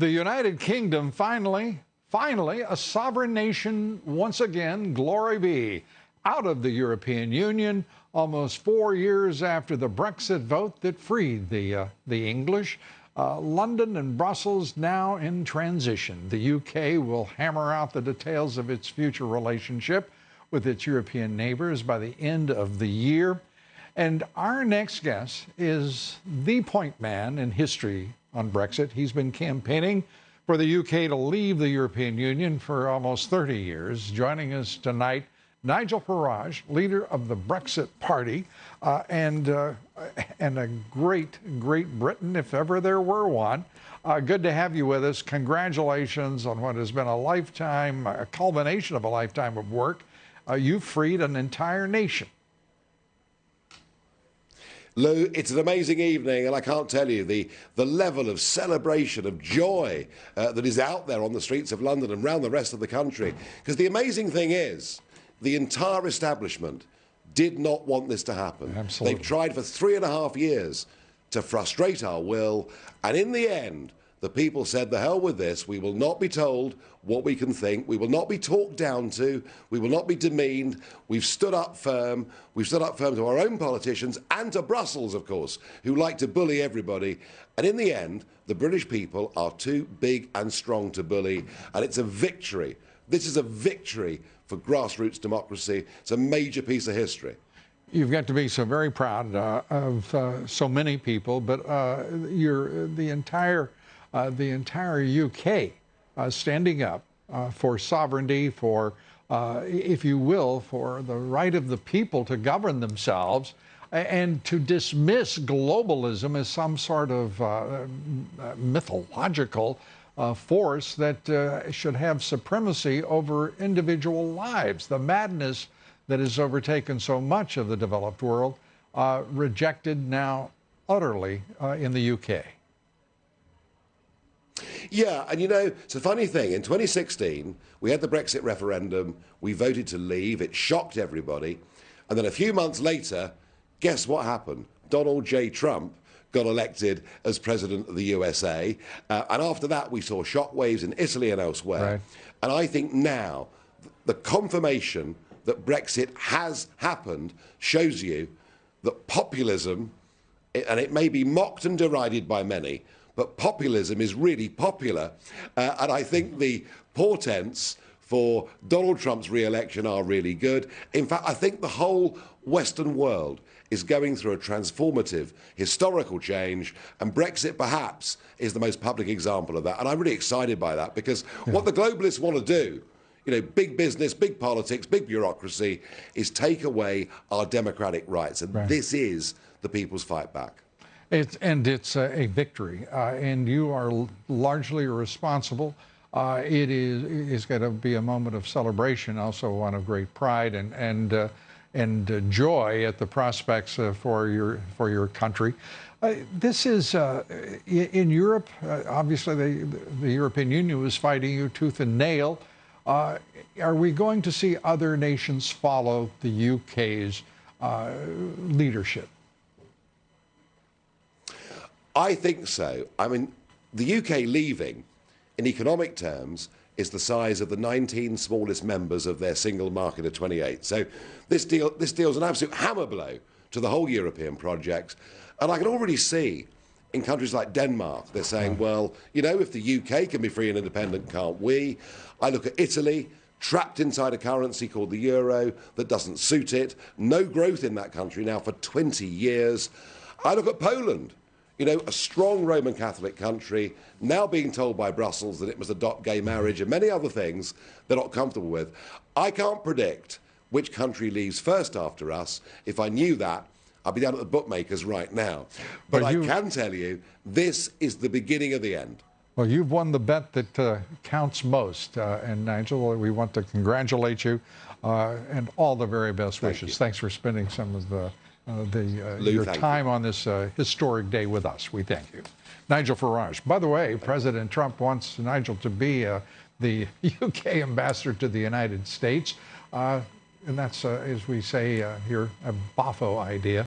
The United Kingdom finally a sovereign nation once again, glory be, out of the European Union almost 4 years after the Brexit vote that freed the English. London and Brussels now in transition. The UK will hammer out the details of its future relationship with its European neighbors by the end of the year. And our next guest is the point man in history on Brexit. He's been campaigning for the UK to leave the European Union for almost 30 years. Joining us tonight, Nigel Farage, leader of the Brexit Party, and a great Britain, if ever there were one. Good to have you with us. Congratulations on what has been a lifetime, a culmination of a lifetime of work. You've freed an entire nation. Lou, it's an amazing evening, and I can't tell you the level of celebration, of joy that is out there on the streets of London and around the rest of the country. Because the amazing thing is, the entire establishment did not want this to happen. Absolutely. They've tried for 3.5 years to frustrate our will, and in the end, the people said, the hell with this. We will not be told what we can think. We will not be talked down to. We will not be demeaned. We've stood up firm. We've stood up firm to our own politicians and to Brussels, of course, who like to bully everybody. And in the end, the British people are too big and strong to bully. And it's a victory. This is a victory for grassroots democracy. It's a major piece of history. You've got to be so very proud of so many people, but the entire UK standing up for sovereignty, for, if you will, for the right of the people to govern themselves, and to dismiss globalism as some sort of mythological force that should have supremacy over individual lives. The madness that has overtaken so much of the developed world, rejected now utterly in the UK. Yeah, and you know, it's a funny thing. In 2016, we had the Brexit referendum. We voted to leave. It shocked everybody. And then a few months later, guess what happened? Donald J. Trump got elected as president of the USA. And after that, we saw shockwaves in Italy and elsewhere. Right. And I think now the confirmation that Brexit has happened shows you that populism, and it may be mocked and derided by many, but populism is really popular. And I think the portents for Donald Trump's re-election are really good. In fact, I think the whole Western world is going through a transformative historical change, and Brexit perhaps is the most public example of that. And I'm really excited by that, because what the globalists want to do, you know, big business, big politics, big bureaucracy, is take away our democratic rights. And this is the people's fight back. It's a victory, and you are largely responsible. It is going to be a moment of celebration, also one of great pride and joy at the prospects for your country. This is in Europe. Obviously, the European Union was fighting you tooth and nail. Are we going to see other nations follow the UK's leadership? I think so. I mean, the UK leaving, in economic terms, is the size of the 19 smallest members of their single market of 28. So this deal's an absolute hammer blow to the whole European project. And I can already see in countries like Denmark, they're saying, well, you know, if the UK can be free and independent, can't we? I look at Italy, trapped inside a currency called the euro that doesn't suit it. No growth in that country now for 20 years. I look at Poland. You know, a strong Roman Catholic country, now being told by Brussels that it must adopt gay marriage and many other things they're not comfortable with. I can't predict which country leaves first after us. If I knew that, I'd be down at the bookmakers right now. But I can tell you, this is the beginning of the end. Well, you've won the bet that counts most. And Nigel, we want to congratulate you and all the very best wishes. Thanks for spending some of your time on this historic day with us. We thank you. Nigel Farage. By the way, President Trump wants Nigel to be the UK ambassador to the United States. And that's, as we say here, a boffo idea.